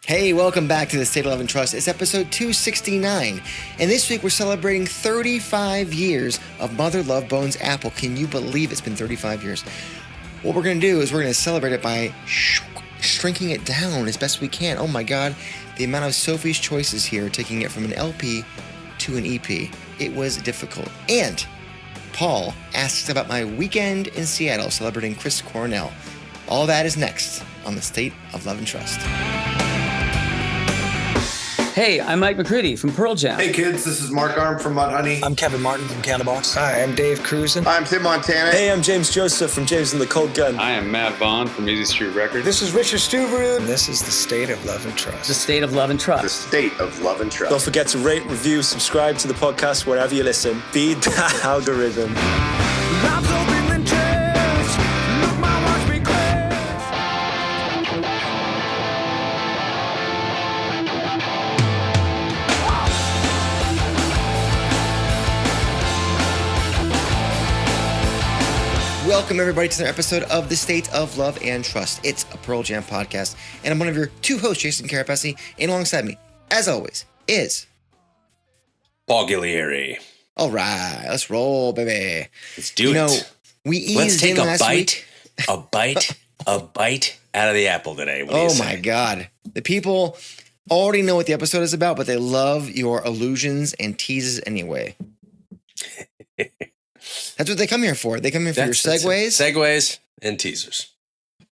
Hey, welcome back to the State of Love and Trust. It's episode 269. And this week we're celebrating 35 years of Mother Love Bone's apple. Can you believe it's been 35 years? What we're going to do is we're going to celebrate it by shrinking it down as best we can. Oh my God, the amount of Sophie's choices here, taking it from an LP to an EP. It was difficult. And Paul asks about my weekend in Seattle celebrating Chris Cornell. All that is next on the State of Love and Trust. Hey, I'm Mike McCready from Pearl Jam. Hey kids, this is Mark Arm from Mudhoney. I'm Kevin Martin from Candlebox. Hi, I'm Dave Cruzen. I'm Tim Montana. Hey, I'm James Joseph from James and the Cold Gun. I am Matt Vaughn from Easy Street Records. This is Richard Stuberud. And this is the State of Love and Trust. The State of Love and Trust. The State of Love and Trust. Don't forget to rate, review, subscribe to the podcast wherever you listen. Feed that algorithm. Welcome, everybody, to another episode of The State of Love and Trust. It's a Pearl Jam podcast, and I'm one of your two hosts, Jason Kerepesi, and alongside me, as always, is... Paul Ghiglieri. All right, let's roll, baby. Let's do it. We eased Let's take in a last bite, week. a bite out of the apple today. What do you Oh, say? my God. The people already know what the episode is about, but they love your allusions and teases anyway. That's what they come here for. They come here for your segues. Segues and teasers.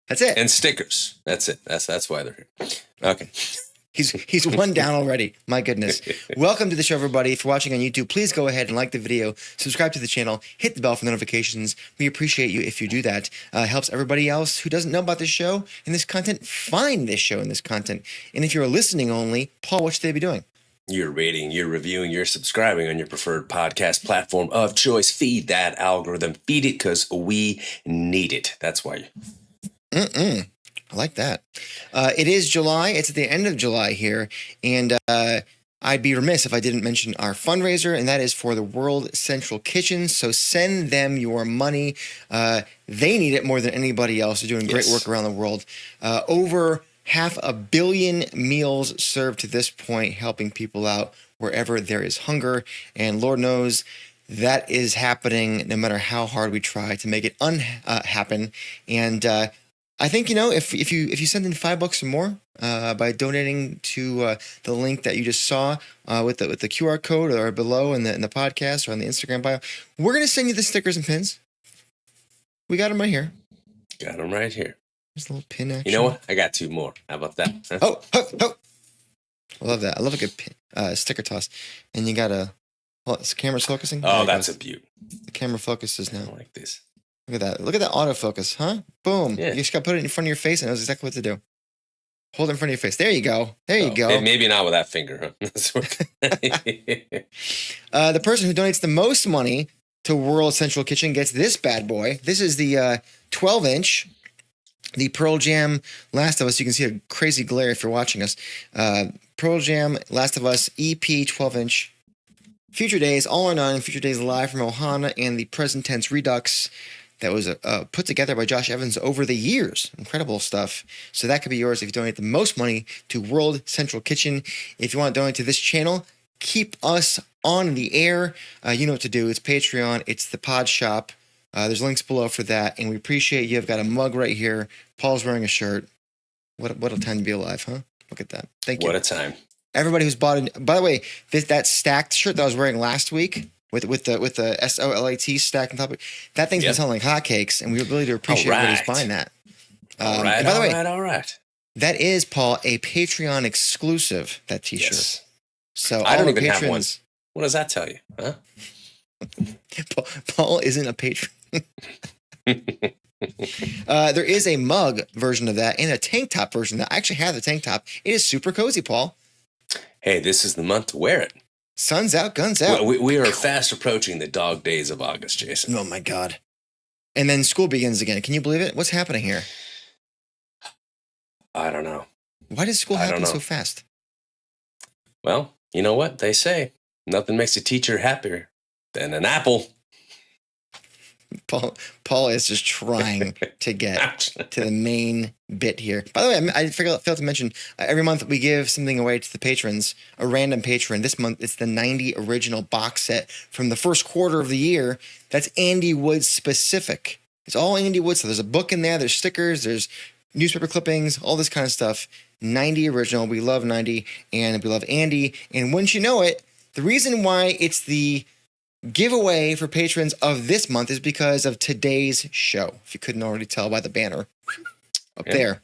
That's it. And stickers. That's it. That's why they're here. Okay. He's one down already. My goodness. Welcome to the show, everybody. If you're watching on YouTube, please go ahead and like the video, subscribe to the channel, hit the bell for notifications. We appreciate you if you do that. Helps everybody else who doesn't know about this show and this content find this show and this content. And if you're listening only, Paul, what should they be doing? You're rating, you're reviewing, you're subscribing on your preferred podcast platform of choice. Feed that algorithm. Feed it because we need it. That's why. I like that. It is July. It's at the end of July here. And I'd be remiss if I didn't mention our fundraiser, and that is for the World Central Kitchen. So send them your money. They need it more than anybody else. They're doing great work around the world. Over 500 million meals served to this point, helping people out wherever there is hunger. And Lord knows that is happening no matter how hard we try to make it happen. And I think, if you send in $5 or more by donating to the link that you just saw with the QR code or below in the podcast or on the Instagram bio, we're going to send you the stickers and pins. We got them right here. Got them right here. There's a little pin action. You know what? I got two more. How about that? Huh? Oh. I love that. I love a good sticker toss. And you got is the camera's focusing? Oh, that's a beaut. The camera focuses now. I like this. Look at that. Look at that autofocus, huh? Boom. Yeah. You just got to put it in front of your face and it knows exactly what to do. Hold it in front of your face. There you go. There you go. Maybe not with that finger, huh? The person who donates the most money to World Central Kitchen gets this bad boy. This is the 12-inch. The Pearl Jam Last of Us. You can see a crazy glare if you're watching us. Pearl Jam Last of Us EP 12-inch. Future Days, All or None. Future Days Live from Ohana and the Present Tense Redux that was put together by Josh Evans over the years. Incredible stuff. So that could be yours if you donate the most money to World Central Kitchen. If you want to donate to this channel, keep us on the air. You know what to do. It's Patreon. It's the Pod Shop. There's links below for that, and we appreciate you. I've got a mug right here. Paul's wearing a shirt. What a time to be alive, huh? Look at that. Thank you. What a time. Everybody who's bought it. By the way, that stacked shirt that I was wearing last week with the SOLAT stacked on top of it, that thing's been selling like hotcakes, and we really do appreciate everybody who's buying that. All right. That is, Paul, a Patreon exclusive, that t-shirt. Yes. So I don't all even the have one. patrons. What does that tell you? Huh? Paul isn't a patron. There is a mug version of that and a tank top version that I actually have the tank top. It is super cozy, Paul. Hey, this is the month to wear it. Sun's out, guns out. We are fast approaching the dog days of August, Jason. Oh my God. And then school begins again. Can you believe it? What's happening here? I don't know. Why does school happen so fast? Well, you know what they say. Nothing makes a teacher happier than an apple. Paul is just trying to get to the main bit here. By the way, I failed to mention, every month we give something away to the patrons, a random patron. This month it's the 90 original box set from the first quarter of the year. That's Andy Wood specific. It's all Andy Wood. So there's a book in there, there's stickers, there's newspaper clippings, all this kind of stuff. 90 original. We love 90 and we love Andy. And wouldn't you know it, the reason why it's the giveaway for patrons of this month is because of today's show. If you couldn't already tell by the banner up there.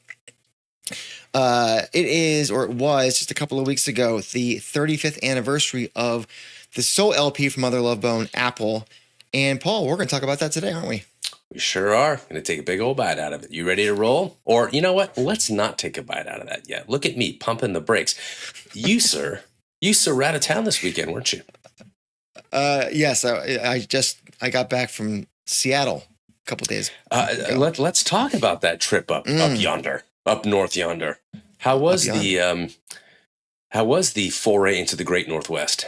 It is, or it was just a couple of weeks ago, the 35th anniversary of the Soul LP from Mother Love Bone, Apple. And Paul, we're going to talk about that today, aren't we? We sure are. Going to take a big old bite out of it. You ready to roll? Or you know what? Let's not take a bite out of that yet. Look at me pumping the brakes. You, sir, were out of town this weekend, weren't you? Yes. I got back from Seattle a couple days ago. Let's talk about that trip up yonder, up north yonder. How was the foray into the Great Northwest?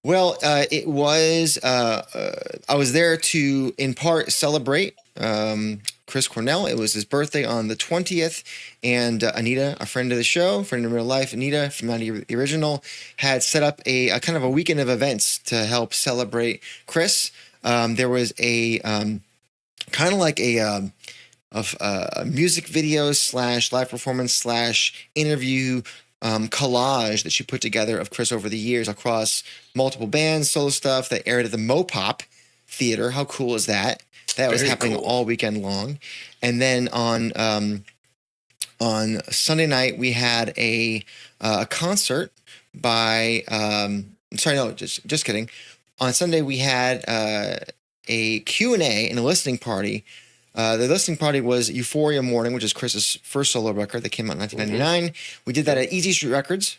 Well, it was. I was there to, in part, celebrate Chris Cornell. It was his birthday on the 20th, and Anita, a friend of the show, friend in real life, Anita from 90 The Original, had set up a kind of a weekend of events to help celebrate Chris. There was a kind of like a music video / live performance / interview collage that she put together of Chris over the years across multiple bands, solo stuff that aired at the Mopop Theater. How cool is that? That was happening all weekend long. And then on Sunday night, we had a concert by, just kidding. On Sunday, we had a Q&A and a listening party. The listening party was Euphoria Morning, which is Chris's first solo record that came out in 1999. We did that at Easy Street Records.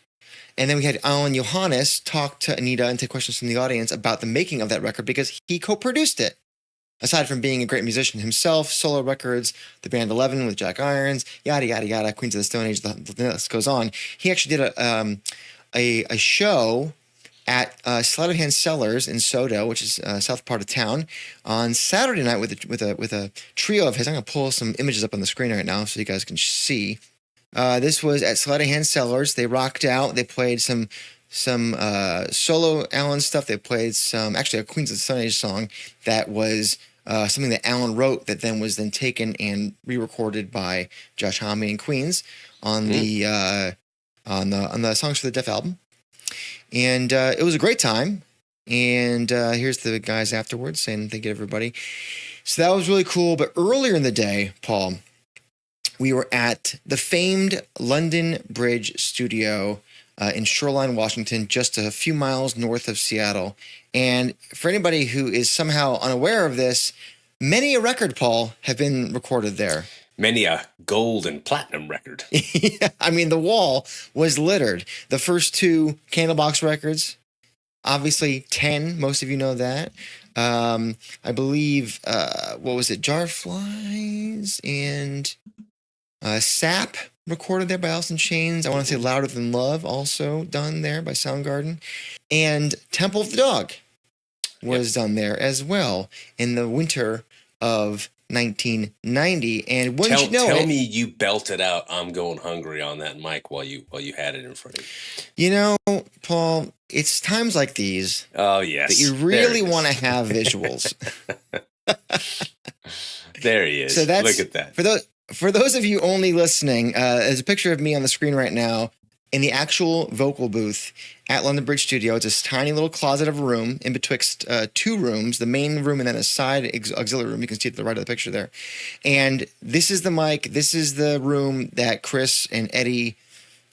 And then we had Alan Johannes talk to Anita and take questions from the audience about the making of that record because he co-produced it. Aside from being a great musician himself, solo records, the band 11 with Jack Irons, yada, yada, yada, Queens of the Stone Age, the list goes on. He actually did a show at Sleight of Hand Cellars in Sodo, which is south part of town, on Saturday night with a trio of his. I'm going to pull some images up on the screen right now so you guys can see. This was at Sleight of Hand Cellars. They rocked out. They played some solo Alan stuff. They played actually a Queens of the Stone Age song that was something that Alan wrote that then was taken and re-recorded by Josh Homme and Queens on the Songs for the Deaf album. And it was a great time. And here's the guys afterwards saying thank you, everybody. So that was really cool. But earlier in the day, Paul, we were at the famed London Bridge studio in Shoreline, Washington, just a few miles north of Seattle. And for anybody who is somehow unaware of this, many a record, Paul, have been recorded there. Many a gold and platinum record. Yeah, I mean, the wall was littered. The first two Candlebox records, obviously 10, most of you know that. I believe, what was it, Jarflies and Sap recorded there by Alice in Chains. I want to say Louder Than Love, also done there by Soundgarden. And Temple of the Dog was done there as well in the winter of 1990. And wouldn't you know tell it, me you belted out I'm Going Hungry on that mic while you had it in front of you. You know, Paul, it's times like these that you really want to have visuals. There he is. So look at that. For those of you only listening, there's a picture of me on the screen right now in the actual vocal booth at London Bridge Studio. It's this tiny little closet of a room in betwixt two rooms, the main room and then a side auxiliary room. You can see it to the right of the picture there. And this is the mic. This is the room that Chris and Eddie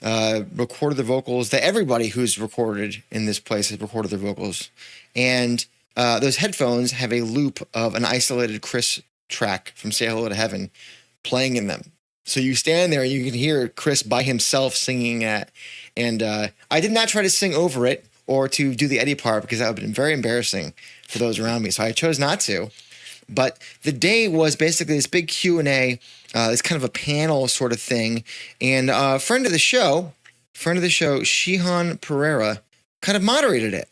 recorded the vocals, that everybody who's recorded in this place has recorded their vocals. And those headphones have a loop of an isolated Chris track from Say Hello to Heaven playing in them. So you stand there and you can hear Chris by himself singing at, and I did not try to sing over it or to do the Eddie part because that would have been very embarrassing for those around me. So I chose not to. But the day was basically this big Q&A, this kind of a panel sort of thing. And friend of the show, Shihan Pereira, kind of moderated it.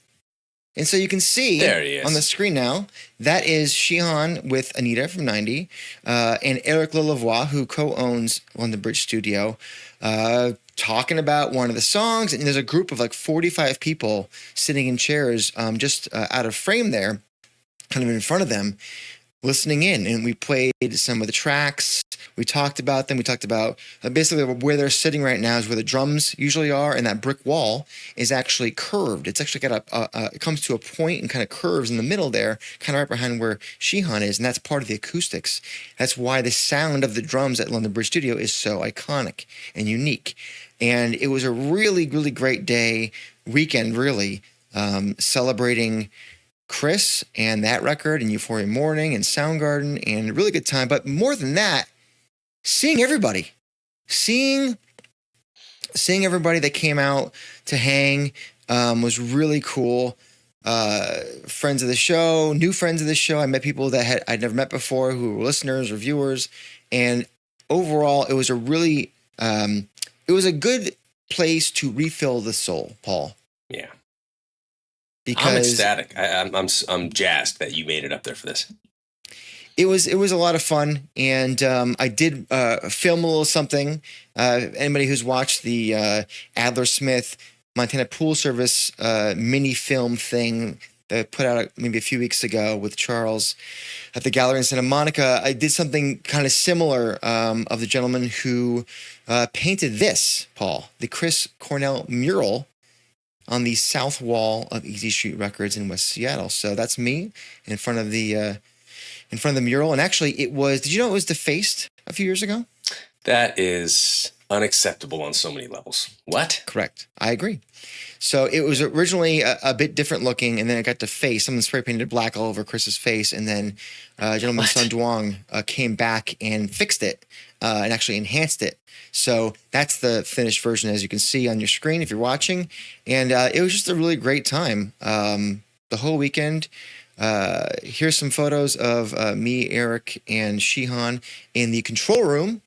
And so you can see There he is. on the screen now, that is Shihan with Anita from 90 and Eric Lillevoix, who co-owns London Bridge Studio, talking about one of the songs. And there's a group of like 45 people sitting in chairs just out of frame there, kind of in front of them, listening in. And we played some of the tracks. We talked about them. We talked about basically where they're sitting right now is where the drums usually are, and that brick wall is actually curved. It's actually got it comes to a point and kind of curves in the middle there, kind of right behind where Shihan is, and that's part of the acoustics. That's why the sound of the drums at London Bridge Studio is so iconic and unique. And it was a really, really great weekend, really, celebrating Chris and that record and Euphoria Morning and Soundgarden, and a really good time. But more than that, seeing everybody that came out to hang was really cool. Friends of the show, new friends of the show. I met people that I'd never met before who were listeners or viewers. And overall, it was a really, it was a good place to refill the soul, Paul. Yeah. Because I'm ecstatic. I'm jazzed that you made it up there for this. It was a lot of fun, and I did film a little something. Anybody who's watched the Adler Smith Montana Pool Service mini film thing that I put out maybe a few weeks ago with Charles at the gallery in Santa Monica, I did something kind of similar of the gentleman who painted this, Paul, the Chris Cornell mural on the south wall of Easy Street Records in West Seattle. So that's me in front of the mural. And actually did you know it was defaced a few years ago? That is unacceptable on so many levels. What? Correct. I agree. So it was originally a bit different looking, and then it got defaced. Someone spray painted black all over Chris's face, and then gentleman Sun Duong came back and fixed it and actually enhanced it. So that's the finished version, as you can see on your screen if you're watching. And it was just a really great time. The whole weekend. Here's some photos of me, Eric, and Shihan in the control room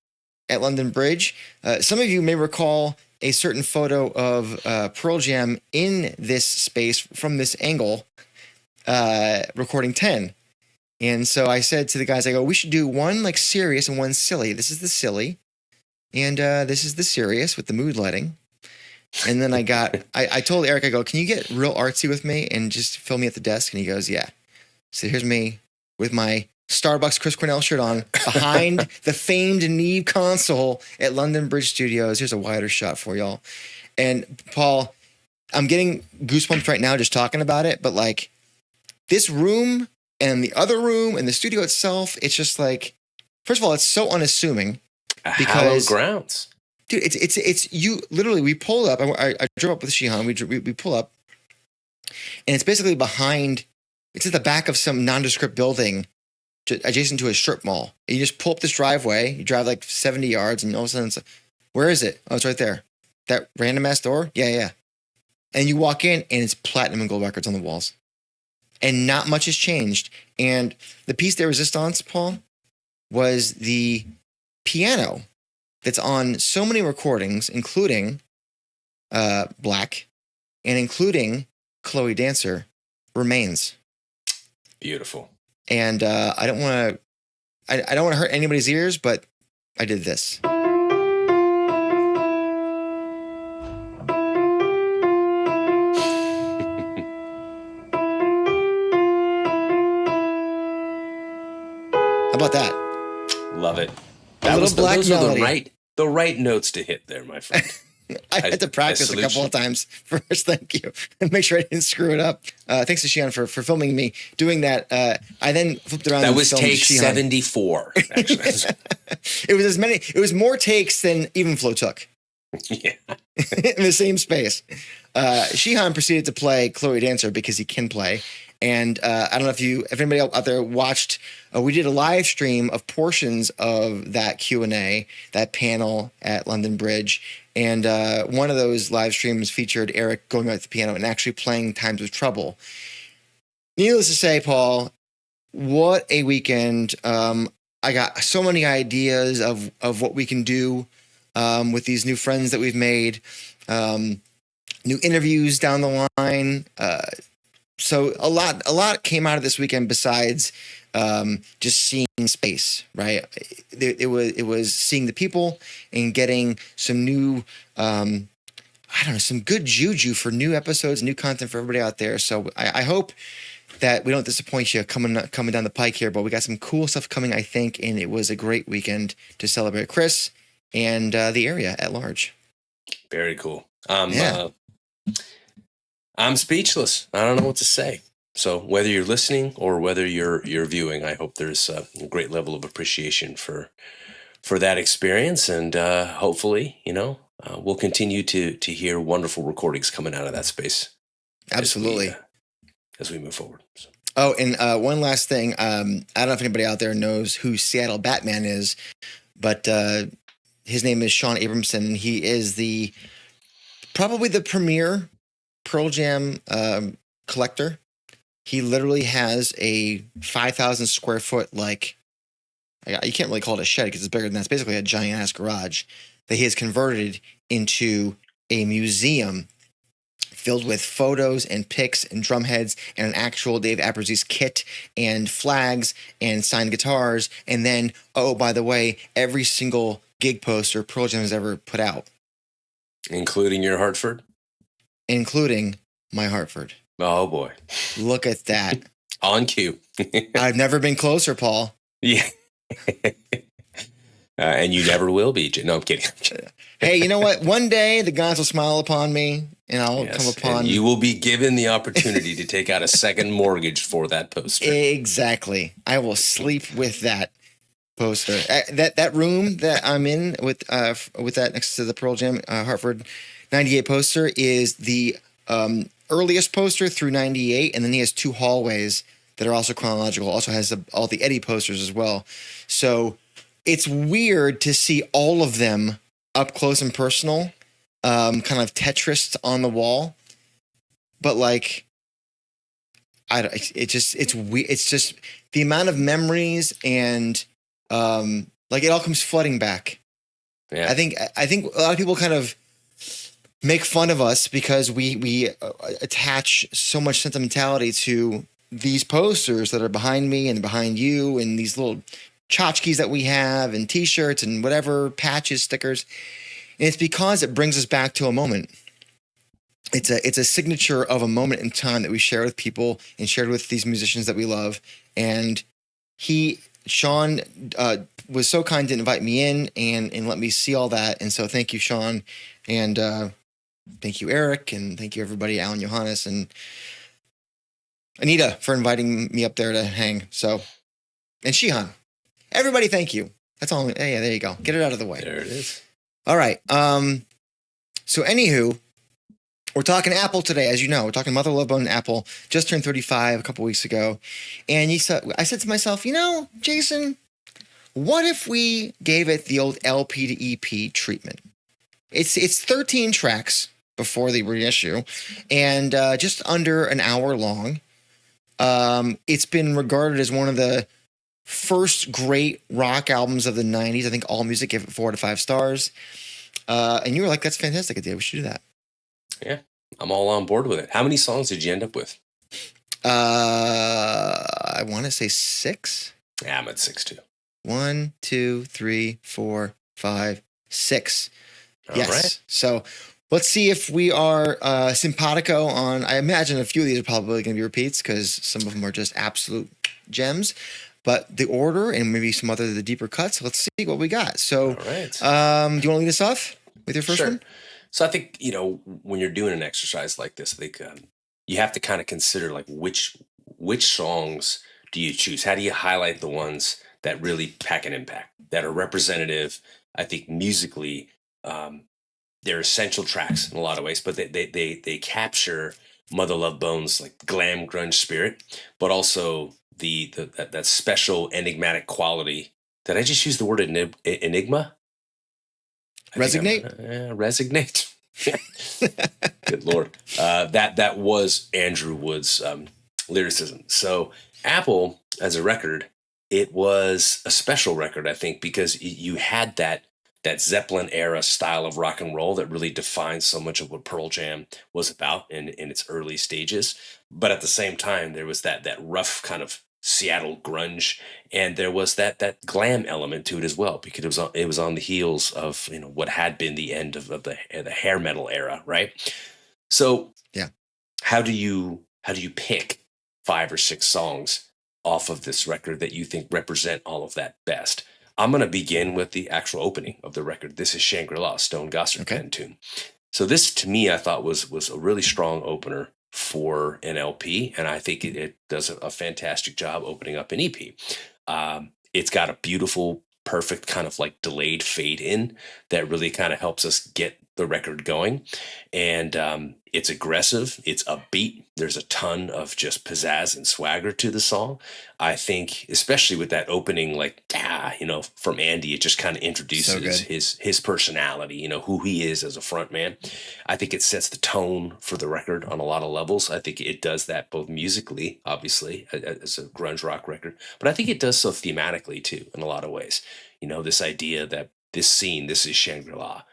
at London Bridge. Some of you may recall a certain photo of Pearl Jam in this space from this angle, recording 10. And so I said to the guys, I go, we should do one like serious and one silly. This is the silly, and this is the serious with the mood lighting. And then I told Eric, I go, can you get real artsy with me and just film me at the desk? And he goes, yeah. So here's me with my Starbucks Chris Cornell shirt on behind the famed Neve console at London Bridge Studios. Here's a wider shot for y'all. And Paul, I'm getting goosebumps right now just talking about it, but like this room and the other room and the studio itself, it's just like, first of all, it's so unassuming. Hallowed grounds. Dude, it's you literally, we pull up, I drove up with Shihan, we pull up, and it's basically behind, it's at the back of some nondescript building adjacent to a strip mall. And you just pull up this driveway, you drive like 70 yards, and all of a sudden it's like, where is it? Oh, it's right there. That random ass door? Yeah. And you walk in, and it's platinum and gold records on the walls. And not much has changed. And the piece de resistance, Paul, was the piano that's on so many recordings, including Black and including Chloe Dancer, remains. Beautiful. And I don't want to hurt anybody's ears, but I did this. How about that? Love it. Those are the right notes to hit there, my friend. I had to practice a couple of times first. Thank you. And make sure I didn't screw it up. Thanks to Shihan for filming me doing that. I then flipped around. That and was filmed take Shihan. 74. Actually, It was more takes than Evenflow took. Yeah. In the same space. Shihan proceeded to play Chloe Dancer because he can play. And I don't know if anybody out there watched, we did a live stream of portions of that Q&A, that panel at London Bridge. And one of those live streams featured Eric going out to the piano and actually playing Times of Trouble. Needless to say, Paul, what a weekend. I got so many ideas of what we can do with these new friends that we've made, new interviews down the line, So a lot came out of this weekend besides just seeing space, right? It was seeing the people and getting some new, some good juju for new episodes, new content for everybody out there. So I hope that we don't disappoint you coming down the pike here, but we got some cool stuff coming, I think, and it was a great weekend to celebrate Chris and the area at large. Very cool. I'm speechless. I don't know what to say. So whether you're listening or whether you're viewing, I hope there's a great level of appreciation for that experience, and hopefully, we'll continue to hear wonderful recordings coming out of that space. Absolutely. As we move forward. So. Oh, and one last thing. I don't know if anybody out there knows who Seattle Batman is, but his name is Sean Abramson, and he is probably the premier Pearl Jam collector. He literally has a 5,000 square foot, you can't really call it a shed because it's bigger than that. It's basically a giant ass garage that he has converted into a museum filled with photos and pics and drum heads and an actual Dave Abruzzese kit and flags and signed guitars. And then, oh, by the way, every single gig poster Pearl Jam has ever put out. Including your Hartford? Including my Hartford. Oh, boy. Look at that. On cue. I've never been closer, Paul. Yeah. And you never will be. No, I'm kidding. Hey, you know what? One day the gods will smile upon me, and I'll come upon... And you will be given the opportunity to take out a second mortgage for that poster. Exactly. I will sleep with that poster. That room that I'm in with that next to the Pearl Jam Hartford 98 poster is the earliest poster through 98, and then he has two hallways that are also chronological. Also has all the Eddie posters as well. So it's weird to see all of them up close and personal, kind of Tetris on the wall. But it's just the amount of memories and it all comes flooding back. Yeah. I think a lot of people kind of make fun of us because we attach so much sentimentality to these posters that are behind me and behind you, and these little tchotchkes that we have and t-shirts and whatever, patches, stickers. And it's because it brings us back to a moment. It's a signature of a moment in time that we share with people and shared with these musicians that we love. And Sean was so kind to invite me in and let me see all that. And so thank you, Sean. And thank you, Eric. And thank you, everybody, Alan, Johannes, and Anita for inviting me up there to hang. So, and Shihan. Everybody, thank you. That's all. Yeah, there you go. Get it out of the way. There it is. All right. So anywho, we're talking Apple today, as you know. We're talking Mother Love Bone Apple. Just turned 35 a couple weeks ago. And I said to myself, Jason, what if we gave it the old LP to EP treatment? It's 13 tracks before the reissue and just under an hour long. It's been regarded as one of the first great rock albums of the 90s. I think AllMusic gave it 4 out of 5 stars. And you were like, that's a fantastic idea. We should do that. Yeah, I'm all on board with it. How many songs did you end up with? I want to say 6. Yeah, I'm at 6 too. 1, 2, 3, 4, 5, 6. Yes. Right. So let's see if we are simpatico on. I imagine a few of these are probably going to be repeats because some of them are just absolute gems. But the order and maybe some other of the deeper cuts. Let's see what we got. So, all right. Do you want to lead us off with your first one? So I think when you're doing an exercise like this, I think you have to kind of consider which songs do you choose? How do you highlight the ones that really pack an impact, that are representative? I think musically, they're essential tracks in a lot of ways, but they capture Mother Love Bone's glam grunge spirit, but also that special enigmatic quality. Did I just use the word enigma? Resignate? Resignate. Good Lord. That was Andrew Wood's lyricism. So Apple, as a record, it was a special record, I think, because you had that that Zeppelin era style of rock and roll that really defines so much of what Pearl Jam was about in its early stages. But at the same time, there was that rough kind of Seattle grunge, and there was that glam element to it as well, because it was on the heels of what had been the end of the hair metal era, right? So Yeah. how do you pick 5 or 6 songs off of this record that you think represent all of that best? I'm going to begin with the actual opening of the record. This is Shangri-La, Stone Gossard pen tune. So this, to me, I thought was a really strong opener for an LP, and I think it does a fantastic job opening up an EP. It's got a beautiful, perfect kind of like delayed fade in that really kind of helps us get the record going. And it's aggressive, it's upbeat. There's a ton of just pizzazz and swagger to the song. I think, especially with that opening, like, from Andy, it just kind of introduces his personality, who he is as a front man. I think it sets the tone for the record on a lot of levels. I think it does that both musically, obviously, as a grunge rock record, but I think it does so thematically too, in a lot of ways. This idea that this is Shangri-La.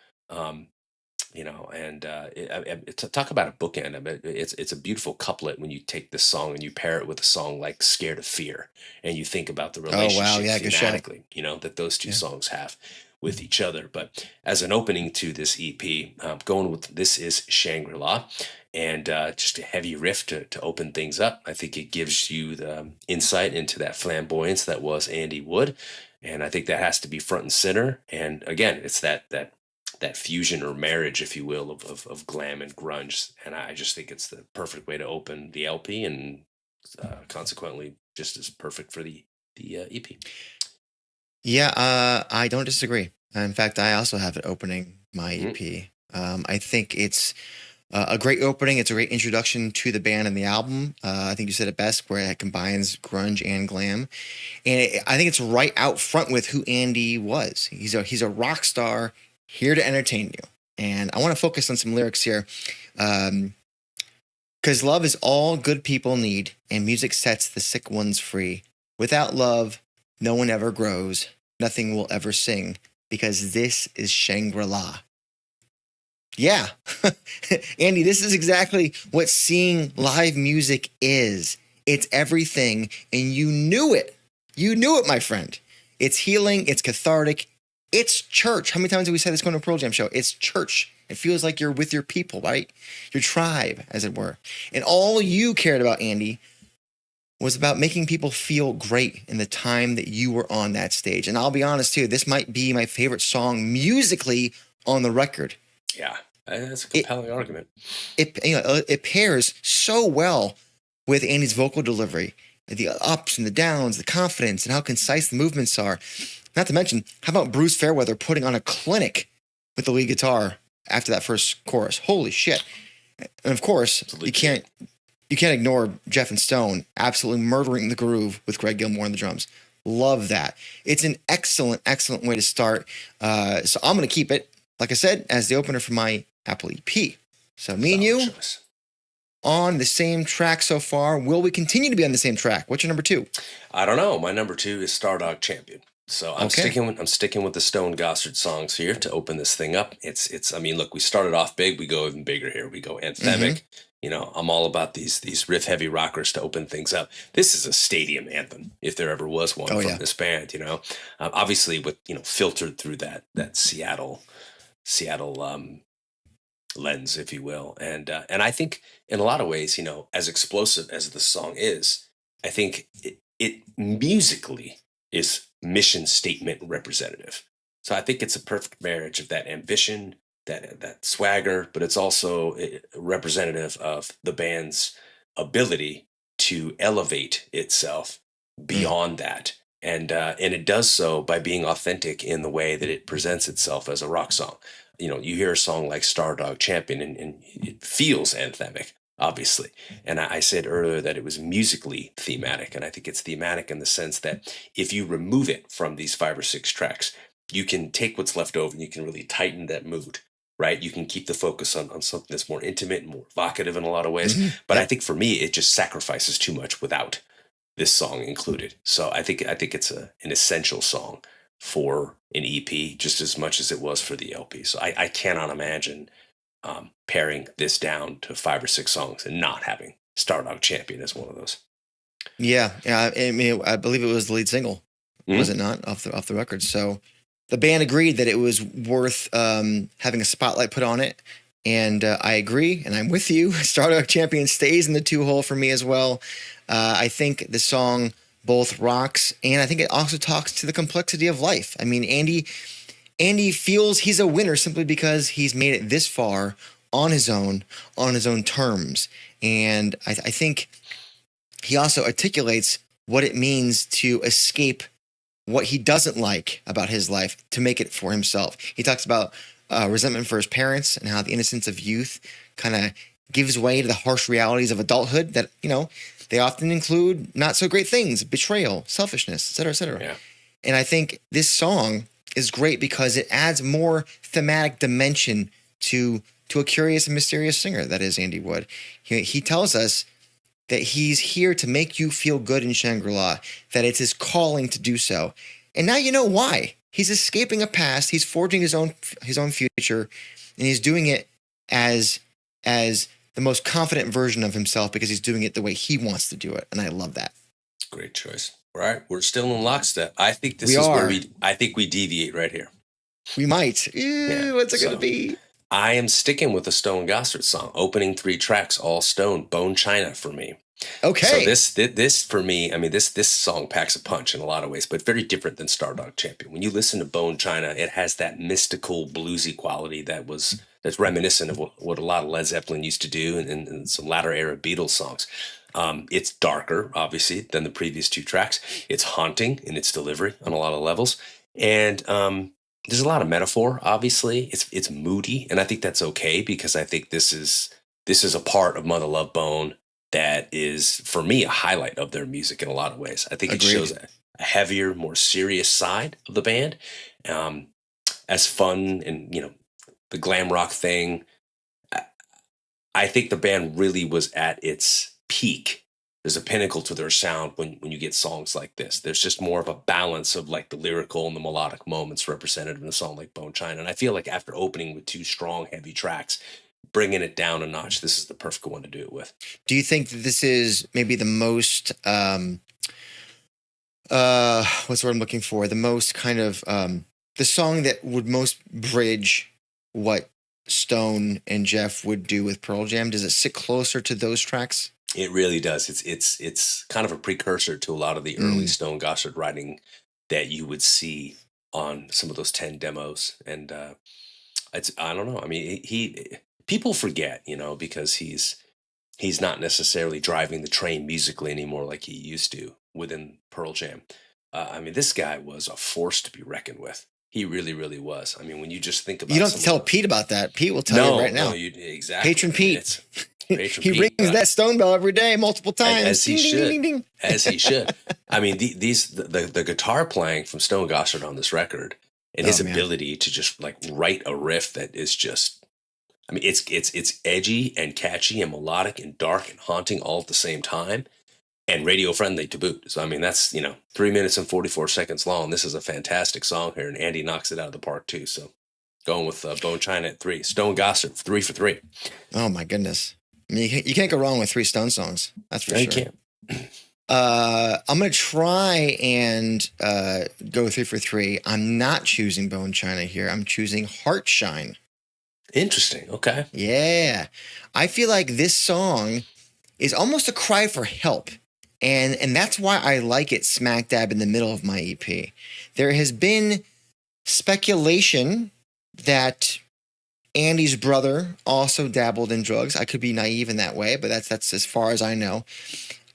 Talk about a bookend. I mean, it's a beautiful couplet when you take this song and you pair it with a song like "Scared of Fear," and you think about the relationship thematically, that those two songs have with each other. But as an opening to this EP, going with "This is Shangri-La," and just a heavy riff to open things up. I think it gives you the insight into that flamboyance that was Andy Wood, and I think that has to be front and center. And again, it's that fusion or marriage, if you will, of glam and grunge. And I just think it's the perfect way to open the LP, and consequently just as perfect for the EP. Yeah, I don't disagree. In fact, I also have it opening my EP. I think it's a great opening. It's a great introduction to the band and the album. I think you said it best, where it combines grunge and glam. And I think it's right out front with who Andy was. He's a rock star, here to entertain you. And I want to focus on some lyrics here. Because love is all good people need, and music sets the sick ones free. Without love, no one ever grows. Nothing will ever sing, because this is Shangri-La. Yeah. Andy, this is exactly what seeing live music is. It's everything, and you knew it. You knew it, my friend. It's healing. It's cathartic. It's church. How many times have we said this going to a Pearl Jam show? It's church. It feels like you're with your people, right? Your tribe, as it were. And all you cared about, Andy, was about making people feel great in the time that you were on that stage. And I'll be honest, too, this might be my favorite song musically on the record. Yeah, that's a compelling argument. It pairs so well with Andy's vocal delivery, the ups and the downs, the confidence, and how concise the movements are. Not to mention, how about Bruce Fairweather putting on a clinic with the lead guitar after that first chorus? Holy shit. And of course, you can't ignore Jeff and Stone absolutely murdering the groove with Greg Gilmore on the drums. Love that. It's an excellent, excellent way to start. So I'm going to keep it, like I said, as the opener for my Apple EP. So me and you on the same track so far. Will we continue to be on the same track? What's your number 2? I don't know. My number 2 is Stardog Champion. So I'm sticking with the Stone Gossard songs here to open this thing up. It's I mean, look, we started off big, we go even bigger here. We go anthemic. I'm all about these riff heavy rockers to open things up. This is a stadium anthem, if there ever was one from this band, obviously with, filtered through that Seattle lens, if you will. And I think in a lot of ways, as explosive as the song is, I think it musically is mission statement representative. So I think it's a perfect marriage of that ambition, that swagger, but it's also representative of the band's ability to elevate itself beyond that. And it does so by being authentic in the way that it presents itself as a rock song. You hear a song like Stardog Champion and it feels anthemic, obviously. And I said earlier that it was musically thematic. And I think it's thematic in the sense that if you remove it from these 5 or 6 tracks, you can take what's left over and you can really tighten that mood, right? You can keep the focus on something that's more intimate and more evocative in a lot of ways. But I think for me, it just sacrifices too much without this song included. So I think it's an essential song for an EP just as much as it was for the LP. So I cannot imagine paring this down to 5 or 6 songs and not having Stardog Champion as one of those. Yeah. I mean, I believe it was the lead single, was it not, off the record? So the band agreed that it was worth having a spotlight put on it. And I agree, and I'm with you. Stardog Champion stays in the 2-hole for me as well. I think the song both rocks, and I think it also talks to the complexity of life. I mean, Andy feels he's a winner simply because he's made it this far on his own terms. And I think he also articulates what it means to escape what he doesn't like about his life to make it for himself. He talks about resentment for his parents and how the innocence of youth kind of gives way to the harsh realities of adulthood that, they often include not so great things, betrayal, selfishness, et cetera, et cetera. Yeah. And I think this song is great because it adds more thematic dimension to a curious and mysterious singer that is Andy Wood. He tells us that he's here to make you feel good in Shangri-La, that it's his calling to do so. And now you know why. He's escaping a past, he's forging his own future, and he's doing it as the most confident version of himself because he's doing it the way he wants to do it. And I love that. Great choice. All right, we're still in lockstep. I think I think we deviate right here. We might. What's it going to be? I am sticking with the Stone Gossard song. Opening 3 tracks, all Stone, Bone China for me. Okay. So this for me, I mean, this song packs a punch in a lot of ways, but very different than Stardog Champion. When you listen to Bone China, it has that mystical bluesy quality that's reminiscent of what a lot of Led Zeppelin used to do and some latter era Beatles songs. It's darker, obviously, than the previous 2 tracks. It's haunting in its delivery on a lot of levels. And there's a lot of metaphor, obviously. It's moody, and I think that's okay because I think this is a part of Mother Love Bone that is, for me, a highlight of their music in a lot of ways. I think it shows a heavier, more serious side of the band. As fun and, the glam rock thing, I think the band really was at its peak. There's a pinnacle to their sound when you get songs like this. There's just more of a balance of like the lyrical and the melodic moments represented in a song like Bone China. And I feel like after opening with 2 strong, heavy tracks, bringing it down a notch, this is the perfect one to do it with. Do you think that this is maybe the most, what's the word I'm looking for? The most kind of, the song that would most bridge what Stone and Jeff would do with Pearl Jam? Does it sit closer to those tracks? It really does. It's kind of a precursor to a lot of the early Stone Gossard writing that you would see on some of those 10 demos. And I don't know. I mean, people forget, because he's not necessarily driving the train musically anymore like he used to within Pearl Jam. I mean, this guy was a force to be reckoned with. He really, really was. I mean, when you just think about, you don't have to tell Pete about that. Pete will tell you right now. Exactly. Patron Pete. Patron he Pete, rings that stone bell every day, multiple times. As he ding, should. Ding, ding, ding. As he should. I mean, the guitar playing from Stone Gossard on this record and his ability to just like write a riff that is just, I mean, it's edgy and catchy and melodic and dark and haunting all at the same time. And radio friendly to boot. So, I mean, that's, 3 minutes and 44 seconds long. This is a fantastic song here, and Andy knocks it out of the park, too. So, going with Bone China at 3. Stone Gossard, 3 for 3. Oh, my goodness. I mean, you can't go wrong with 3 Stone songs. That's for sure. You can't. I'm going to try and go 3 for 3. I'm not choosing Bone China here. I'm choosing Heartshine. Interesting. Okay. Yeah. I feel like this song is almost a cry for help. And that's why I like it smack dab in the middle of my EP. There has been speculation that Andy's brother also dabbled in drugs. I could be naive in that way, but that's as far as I know.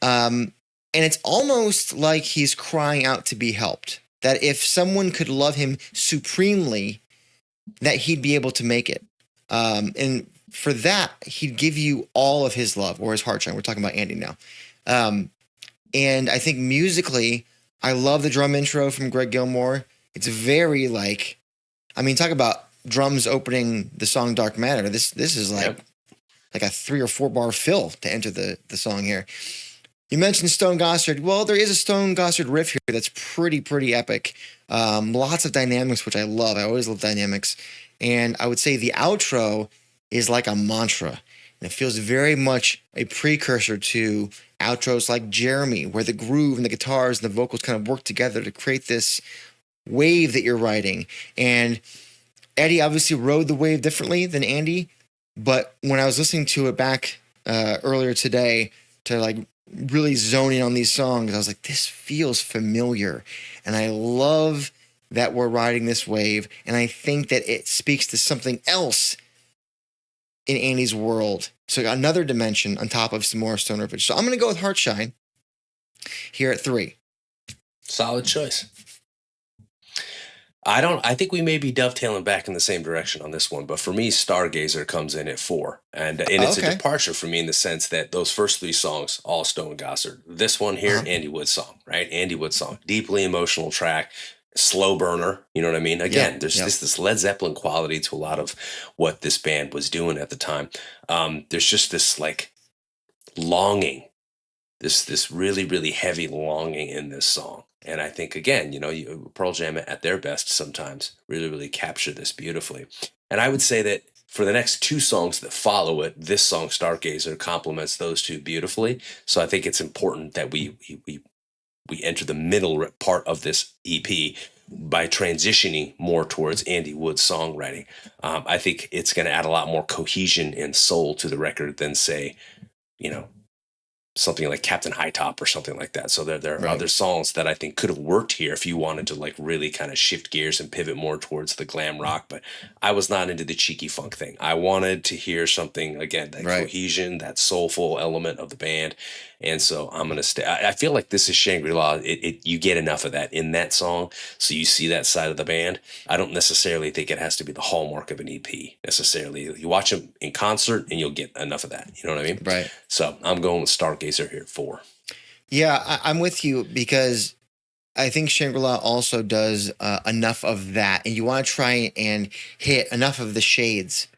And it's almost like he's crying out to be helped. That if someone could love him supremely, that he'd be able to make it. And for that, he'd give you all of his love or his heartshine. We're talking about Andy now. And I think musically, I love the drum intro from Greg Gilmore. It's very talk about drums opening the song Dark Matter. This is like a 3 or 4 bar fill to enter the song here. You mentioned Stone Gossard. Well, there is a Stone Gossard riff here that's pretty epic. Lots of dynamics, which I love. I always love dynamics. And I would say the outro is like a mantra. And it feels very much a precursor to outros like Jeremy, where the groove and the guitars and the vocals kind of work together to create this wave that you're riding. And Eddie obviously rode the wave differently than Andy. But when I was listening to it back earlier today to like really zoning on these songs, I was like, this feels familiar. And I love that we're riding this wave. And I think that it speaks to something else in Andy's world. So another dimension on top of some more Stone Riffage. So I'm going to go with Heartshine here at 3. Solid choice. I think we may be dovetailing back in the same direction on this one, but for me, Stargazer comes in at 4. And it's a departure for me in the sense that those first 3 songs, all Stone Gossard. This one here, Andy Wood song, right? Andy Wood song. Deeply emotional track, slow burner, you know what I mean? Again, there's this Led Zeppelin quality to a lot of what this band was doing at the time. There's just this like longing, this really heavy longing in this song. And I think, again, Pearl Jam at their best sometimes really capture this beautifully. And I would say that for the next 2 songs that follow it, this song, Stargazer, complements those 2 beautifully. So I think it's important that we enter the middle part of this EP by transitioning more towards Andy Wood's songwriting. I think it's going to add a lot more cohesion and soul to the record than, say, something like Captain Hightop or something like that. So there are other songs that I think could have worked here if you wanted to like really kind of shift gears and pivot more towards the glam rock. But I was not into the cheeky funk thing. I wanted to hear something, again, that cohesion, that soulful element of the band. And so I'm going to stay. I feel like this is Shangri-La. You get enough of that in that song. So you see that side of the band. I don't necessarily think it has to be the hallmark of an EP necessarily. You watch them in concert and you'll get enough of that. You know what I mean? Right. So I'm going with Stargazer here at 4. Yeah, I'm with you because I think Shangri-La also does enough of that. And you want to try and hit enough of the shades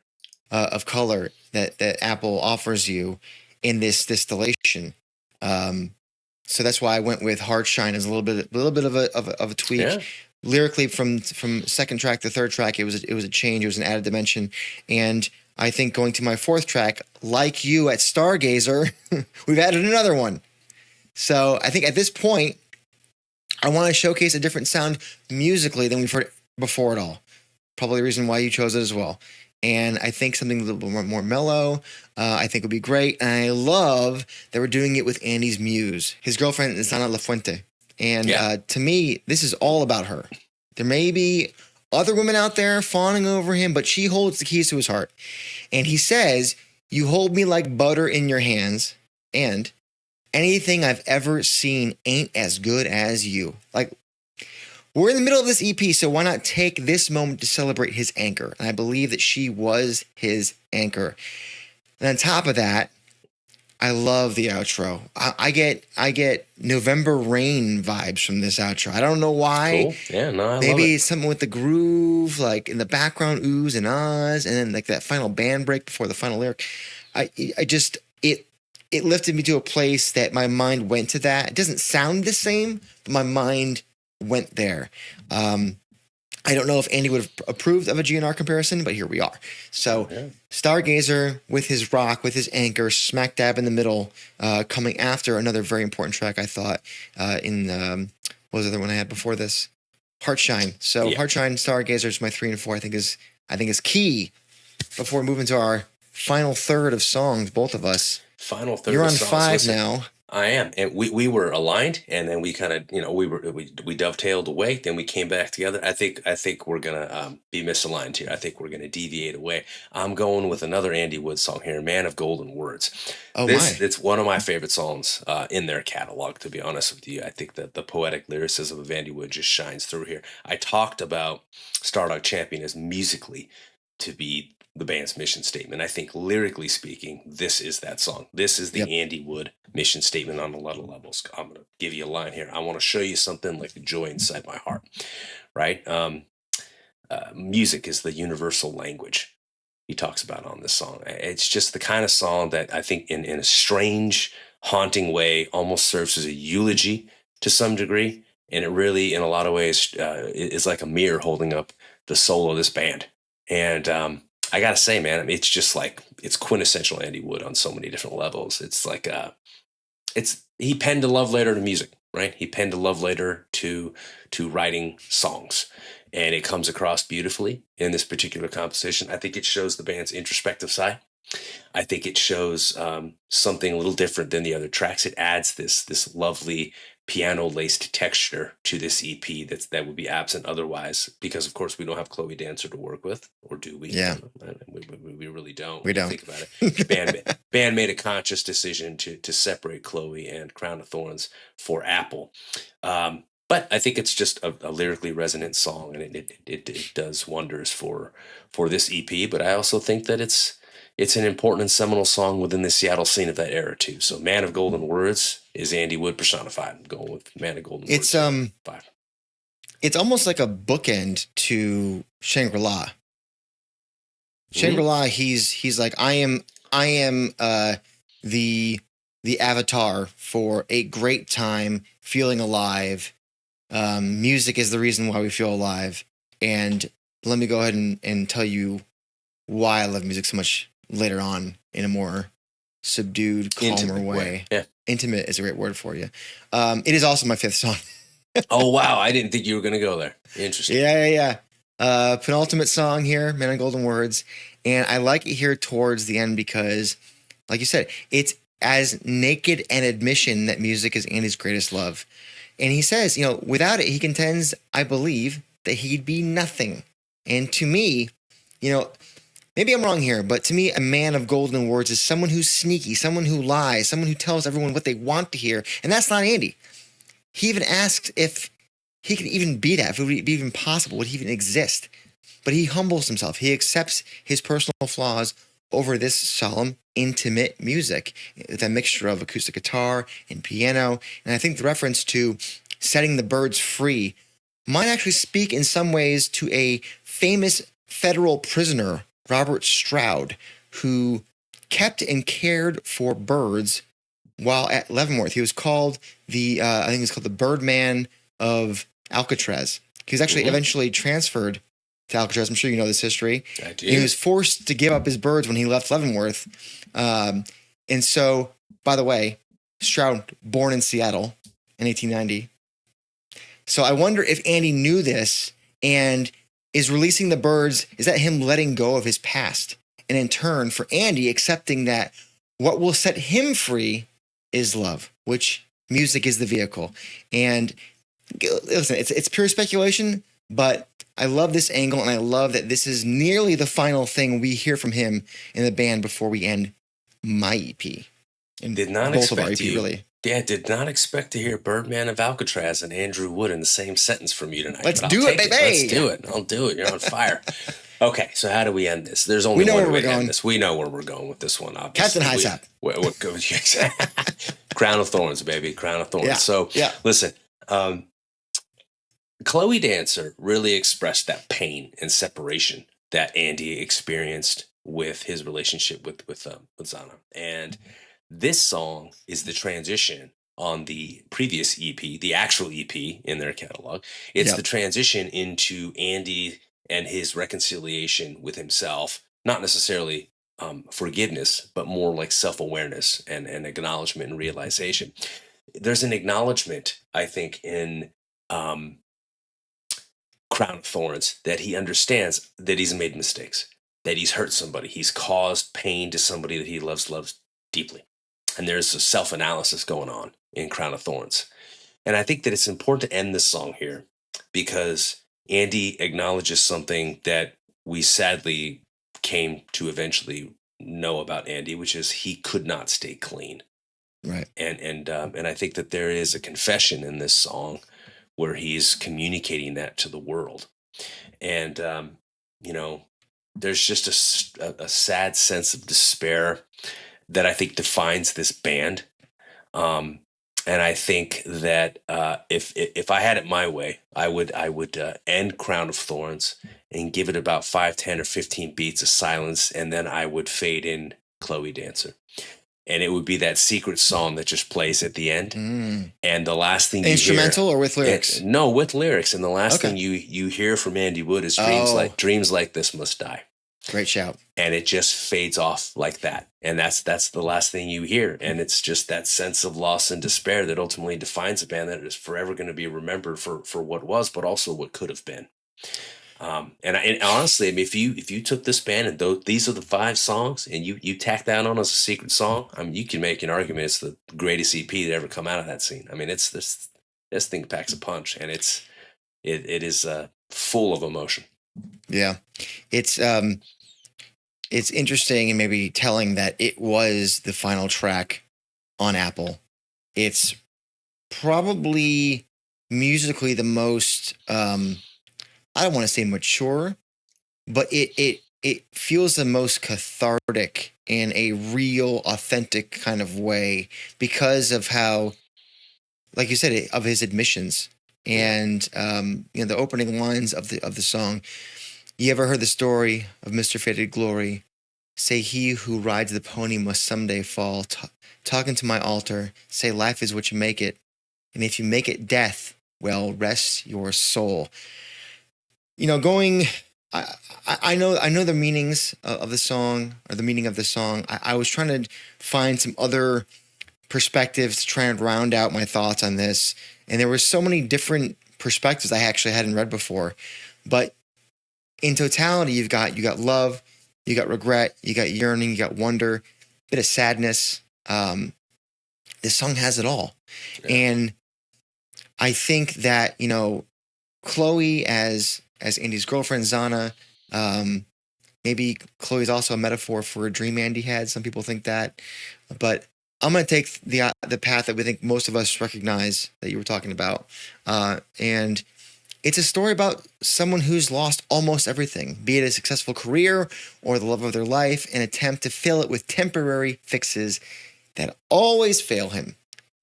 of color that Apple offers you in this distillation. So that's why I went with Heartshine as a little bit of a tweak. Yeah. Lyrically, from second track to third track, it was a change. It was an added dimension, and I think going to my 4th track, like you at Stargazer, we've added another one. So I think at this point, I want to showcase a different sound musically than we've heard before at all. Probably the reason why you chose it as well. And I think something a little bit more mellow, I think would be great. And I love that we're doing it with Andy's muse. His girlfriend is Ana Lafuente. And to me, this is all about her. There may be other women out there fawning over him, but she holds the keys to his heart. And he says, "You hold me like butter in your hands, and anything I've ever seen ain't as good as you." Like, we're in the middle of this EP, so why not take this moment to celebrate his anchor? And I believe that she was his anchor. And on top of that, I love the outro. I get November Rain vibes from this outro. I don't know why. Cool. Yeah, no, I love it. Maybe it's something with the groove, like in the background, oohs and ahs, and then like that final band break before the final lyric. It lifted me to a place that my mind went to that. It doesn't sound the same, but my mind went there. I don't know if Andy would have approved of a GNR comparison, but here we are. So Stargazer with his rock, with his anchor, smack dab in the middle, coming after another very important track, I thought, what was the other one I had before this? Heartshine. So Heartshine, Stargazer is my 3 and 4. I think is key before we move into our final third of songs, both of us. Final third. You're on of songs. 5 Listen, now. I am, and we were aligned, and then we kind of we dovetailed away. Then we came back together. I think we're gonna be misaligned here. I think we're gonna deviate away. I'm going with another Andy Wood song here, "Man of Golden Words." Oh, It's one of my favorite songs in their catalog. To be honest with you, I think that the poetic lyricism of Andy Wood just shines through here. I talked about Stardog Champion as musically to be the band's mission statement. I think lyrically speaking, this is that song. This is the Andy Wood mission statement on a lot of levels. I'm going to give you a line here. "I want to show you something like the joy inside my heart," right? Music is the universal language he talks about on this song. It's just the kind of song that I think in a strange, haunting way, almost serves as a eulogy to some degree. And it really, in a lot of ways, is like a mirror holding up the soul of this band. And I gotta say, man, I mean, it's just like it's quintessential Andy Wood on so many different levels. It's like he penned a love letter to music, right? He penned a love letter to writing songs, and it comes across beautifully in this particular composition. I think it shows the band's introspective side. I think it shows something a little different than the other tracks. It adds this lovely piano-laced texture to this EP that would be absent otherwise, because of course we don't have Chloe Dancer to work with, or do we? Yeah, we really don't. We don't think about it. Band made a conscious decision to separate Chloe and Crown of Thorns for Apple. But I think it's just a lyrically resonant song, and it does wonders for this EP. But I also think that it's an important and seminal song within the Seattle scene of that era too. So Man of Golden Words is Andy Wood personified. I'm going with Man of Golden Words. It's almost like a bookend to Shangri-La. Shangri-La, he's like, I am the avatar for a great time, feeling alive. Music is the reason why we feel alive. And let me go ahead and tell you why I love music so much later on in a more subdued, calmer Intimate way. Yeah. Intimate is a great word for you. It is also my fifth song. Oh, wow. I didn't think you were going to go there. Interesting. Yeah. Penultimate song here, Man of Golden Words. And I like it here towards the end because, like you said, it's as naked an admission that music is Andy's greatest love. And he says, without it, he contends, I believe, that he'd be nothing. And to me, maybe I'm wrong here, but to me, a man of golden words is someone who's sneaky, someone who lies, someone who tells everyone what they want to hear. And that's not Andy. He even asks if he could even be that, if it would be even possible, would he even exist? But he humbles himself. He accepts his personal flaws over this solemn, intimate music, with a mixture of acoustic guitar and piano. And I think the reference to setting the birds free might actually speak in some ways to a famous federal prisoner, Robert Stroud, who kept and cared for birds while at Leavenworth. He was called I think it's called the Birdman of Alcatraz. He was actually eventually transferred to Alcatraz. I'm sure you know this history. I do. He was forced to give up his birds when he left Leavenworth. And so, by the way, Stroud, born in Seattle in 1890. So I wonder if Andy knew this and is releasing the birds. Is that him letting go of his past? And in turn, for Andy, accepting that what will set him free is love, which music is the vehicle. And listen, it's pure speculation, but I love this angle, and I love that this is nearly the final thing we hear from him in the band before we end my EP. And did not both expect of our EP, you. really. Yeah, did not expect to hear Birdman of Alcatraz and Andrew Wood in the same sentence from you tonight. Let's but do I'll it, take baby. Let's do it. I'll do it. You're on fire. Okay, so how do we end this? There's only one way to end this. We know where we're going with this one, obviously. Captain Hysap. What goes? Crown of Thorns, baby. Crown of Thorns. Yeah. So, listen, Chloe Dancer really expressed that pain and separation that Andy experienced with his relationship with Zana. And this song is the transition on the previous EP, the actual EP in their catalog. It's the transition into Andy and his reconciliation with himself, not necessarily forgiveness, but more like self-awareness and acknowledgement and realization. There's an acknowledgement, I think, in Crown of Thorns that he understands that he's made mistakes, that he's hurt somebody, he's caused pain to somebody that he loves deeply. And there's a self-analysis going on in Crown of Thorns. And I think that it's important to end this song here because Andy acknowledges something that we sadly came to eventually know about Andy, which is he could not stay clean. Right. And I think that there is a confession in this song where he's communicating that to the world. And, there's just a sad sense of despair that I think defines this band. And I think that if I had it my way, I would end Crown of Thorns and give it about 5, 10, or 15 beats of silence, and then I would fade in Chloe Dancer. and it would be that secret song that just plays at the end. Mm. And the last thing Instrumental you hear, or with lyrics? No, with lyrics. And the last Okay. thing you hear from Andy Wood is Oh. dreams like this must die. Great shout. And it just fades off like that. And that's the last thing you hear. And it's just that sense of loss and despair that ultimately defines a band that is forever going to be remembered for what was, but also what could have been. And honestly, I mean, if you took this band and these are the 5 songs, and you tack that on as a secret song, I mean, you can make an argument it's the greatest EP to ever come out of that scene. I mean, it's this thing packs a punch, and it is full of emotion. Yeah, it's interesting and maybe telling that it was the final track on Apple. It's probably musically the most I don't want to say mature, but it feels the most cathartic in a real, authentic kind of way because of how, like you said, of his admissions and the opening lines of the song. You ever heard the story of Mr. Faded Glory? Say he who rides the pony must someday fall. Talking to my altar, say life is what you make it, and if you make it death, well, rest your soul. I know the meanings of the song, or the meaning of the song. I was trying to find some other perspectives to try and round out my thoughts on this, and there were so many different perspectives I actually hadn't read before. But in totality, you got love, you got regret, you got yearning, you got wonder, a bit of sadness. This song has it all, and I think that Chloe as Andy's girlfriend, Zana. Maybe Chloe's also a metaphor for a dream Andy had. Some people think that, but I'm going to take the path that we think most of us recognize that you were talking about, and it's a story about someone who's lost almost everything, be it a successful career or the love of their life, and attempt to fill it with temporary fixes that always fail him.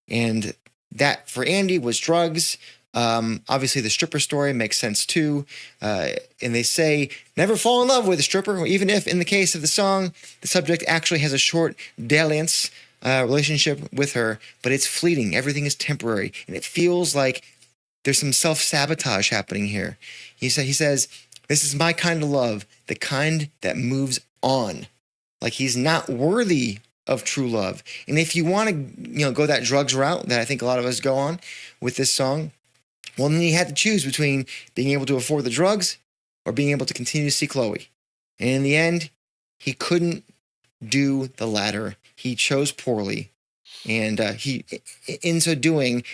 And that for Andy was drugs. Obviously, the stripper story makes sense too. And they say, never fall in love with a stripper, even if, in the case of the song, the subject actually has a short dalliance relationship with her, but it's fleeting. Everything is temporary. And it feels like there's some self-sabotage happening here. He says, this is my kind of love, the kind that moves on. Like he's not worthy of true love. And if you want to, go that drugs route that I think a lot of us go on with this song, well, then you had to choose between being able to afford the drugs or being able to continue to see Chloe. And in the end, he couldn't do the latter. He chose poorly. And he, in so doing,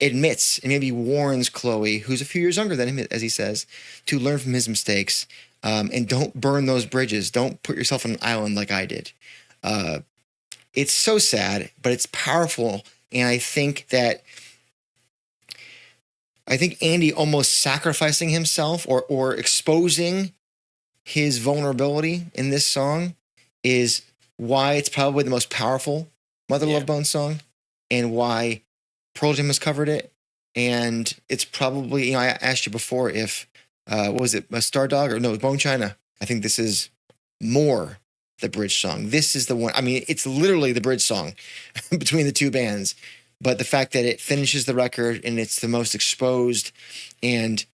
admits and maybe warns Chloe, who's a few years younger than him, as he says, to learn from his mistakes. And don't burn those bridges. Don't put yourself on an island like I did. It's so sad, but it's powerful. And I think Andy almost sacrificing himself or exposing his vulnerability in this song is why it's probably the most powerful Mother Love Bone song, and why Pearl Jam has covered it. And it's probably, I asked you before if, what was it, a Star Dog or no, Bone China. I think this is more the bridge song. This is the one, I mean, it's literally the bridge song between the two bands. But the fact that it finishes the record and it's the most exposed, and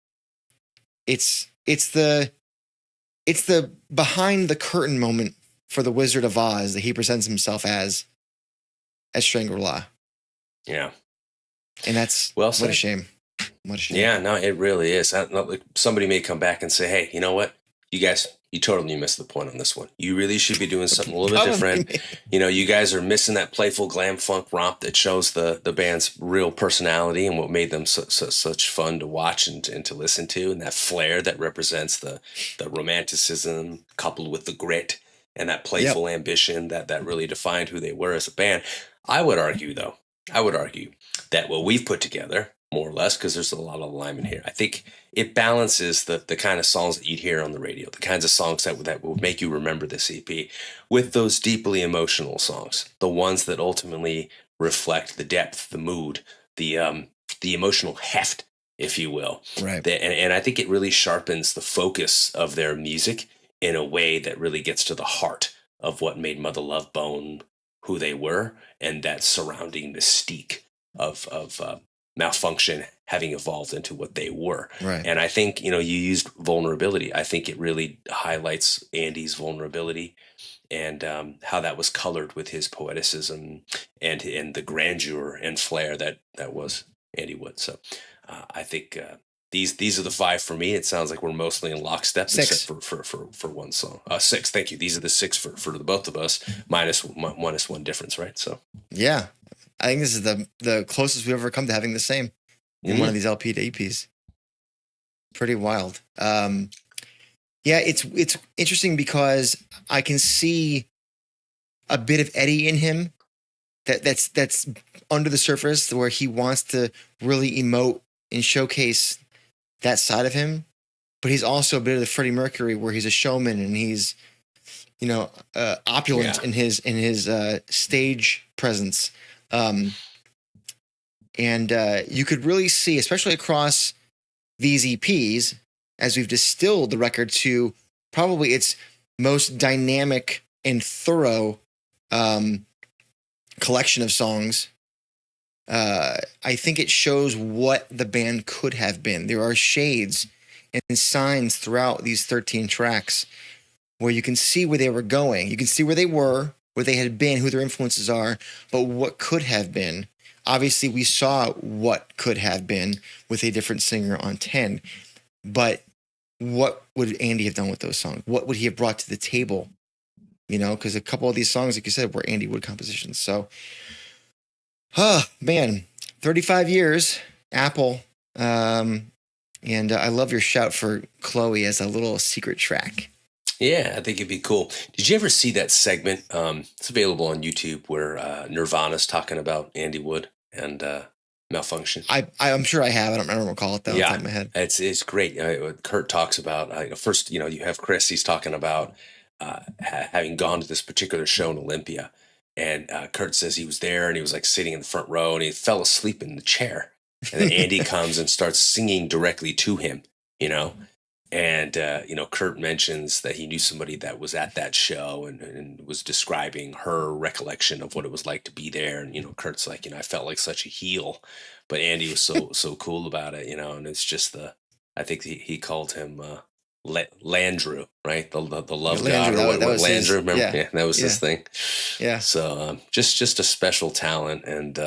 it's the behind the curtain moment for the Wizard of Oz that he presents himself as Shangri-La. Yeah. And that's what a shame. What a shame. Yeah, no, it really is. Somebody may come back and say, hey, you know what? You guys, you totally missed the point on this one. You really should be doing something a little bit different. You guys are missing that playful glam funk romp that shows the band's real personality and what made them such fun to watch and to listen to, and that flair that represents the romanticism coupled with the grit and that playful ambition that really defined who they were as a band. I would argue that what we've put together, more or less, because there's a lot of alignment here, I think it balances the kind of songs that you'd hear on the radio, the kinds of songs that would make you remember this EP, with those deeply emotional songs, the ones that ultimately reflect the depth, the mood, the emotional heft, if you will. Right. And I think it really sharpens the focus of their music in a way that really gets to the heart of what made Mother Love Bone who they were and that surrounding mystique of Malfunction having evolved into what they were. Right. And I think, you used vulnerability. I think it really highlights Andy's vulnerability and how that was colored with his poeticism and the grandeur and flair that was Andy Wood. So I think these are the 5 for me. It sounds like we're mostly in lockstep, 6. except for one song. 6, thank you. These are the 6 for the both of us, minus one difference, right? So Yeah. I think this is the closest we've ever come to having the same in one of these LP to EPs. Pretty wild. Yeah, it's interesting because I can see a bit of Eddie in him that's under the surface where he wants to really emote and showcase that side of him. But he's also a bit of the Freddie Mercury where he's a showman and he's, opulent in his stage presence. And you could really see, especially across these EPs, as we've distilled the record to probably its most dynamic and thorough collection of songs, I think it shows what the band could have been. There are shades and signs throughout these 13 tracks where you can see where they were going. You can see where they were, where they had been, who their influences are, but what could have been. Obviously, we saw what could have been with a different singer on 10, but what would Andy have done with those songs? What would he have brought to the table? Because a couple of these songs, like you said, were Andy Wood compositions. So, man, 35 years, Apple. And I love your shout for Chloe as a little secret track. Yeah, I think it'd be cool. Did you ever see that segment? It's available on YouTube where Nirvana's talking about Andy Wood and Malfunction. I'm sure I have. I don't recall it though. Yeah, off the top of my head. It's great. Kurt talks about first. You have Chris. He's talking about having gone to this particular show in Olympia, and Kurt says he was there and he was like sitting in the front row and he fell asleep in the chair, and then Andy comes and starts singing directly to him. And, Kurt mentions that he knew somebody that was at that show and was describing her recollection of what it was like to be there. And, Kurt's like, I felt like such a heel, but Andy was so cool about it, and it's just I think he called him Landrew, right? The love god or what Landrew, remember? Yeah, that was his thing. Yeah. So just a special talent and,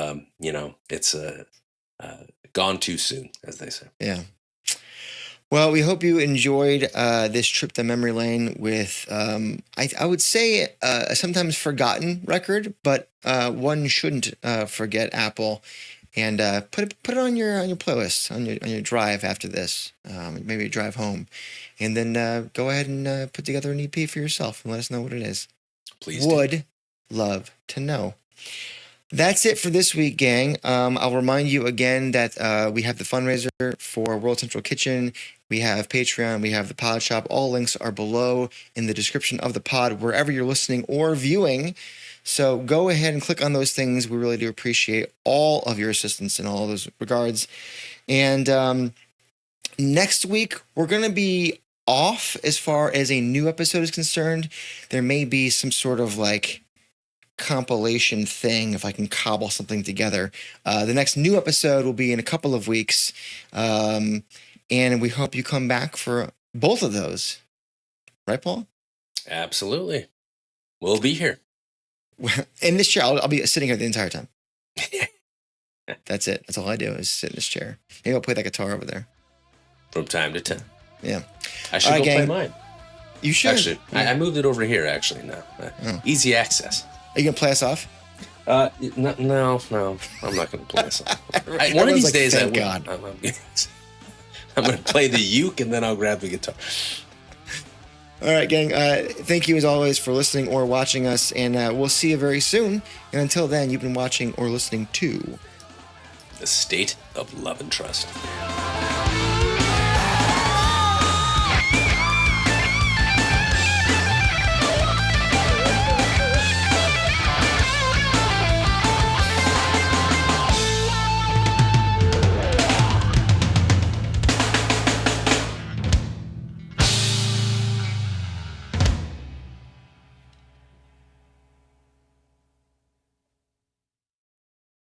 it's gone too soon, as they say. Yeah. Well, we hope you enjoyed this trip to memory lane with, I would say, a sometimes forgotten record, but one shouldn't forget Apple. And put it on your playlist on your drive after this, maybe drive home, and then go ahead and put together an EP for yourself and let us know what it is. Please would love to know. That's it for this week, gang. I'll remind you again that we have the fundraiser for World Central Kitchen. We have Patreon. We have the Pod Shop. All links are below in the description of the pod, wherever you're listening or viewing. So go ahead and click on those things. We really do appreciate all of your assistance in all of those regards. And next week, we're going to be off as far as a new episode is concerned. There may be some sort of compilation thing if I can cobble something together. The next new episode will be in a couple of weeks. And we hope you come back for both of those. Right, Paul? Absolutely. We'll be here. In this chair. I'll be sitting here the entire time. That's it. That's all I do is sit in this chair. Maybe I'll play that guitar over there. From time to time. Yeah. I should go play mine. You should. Actually, I moved it over here, actually, now. Easy access. Are you going to play us off? No, I'm not going to play us off. One of these days, I will. God. I'm going to play the uke and then I'll grab the guitar. All right, gang. Thank you as always for listening or watching us, and we'll see you very soon. And until then, you've been watching or listening to The State of Love and Trust.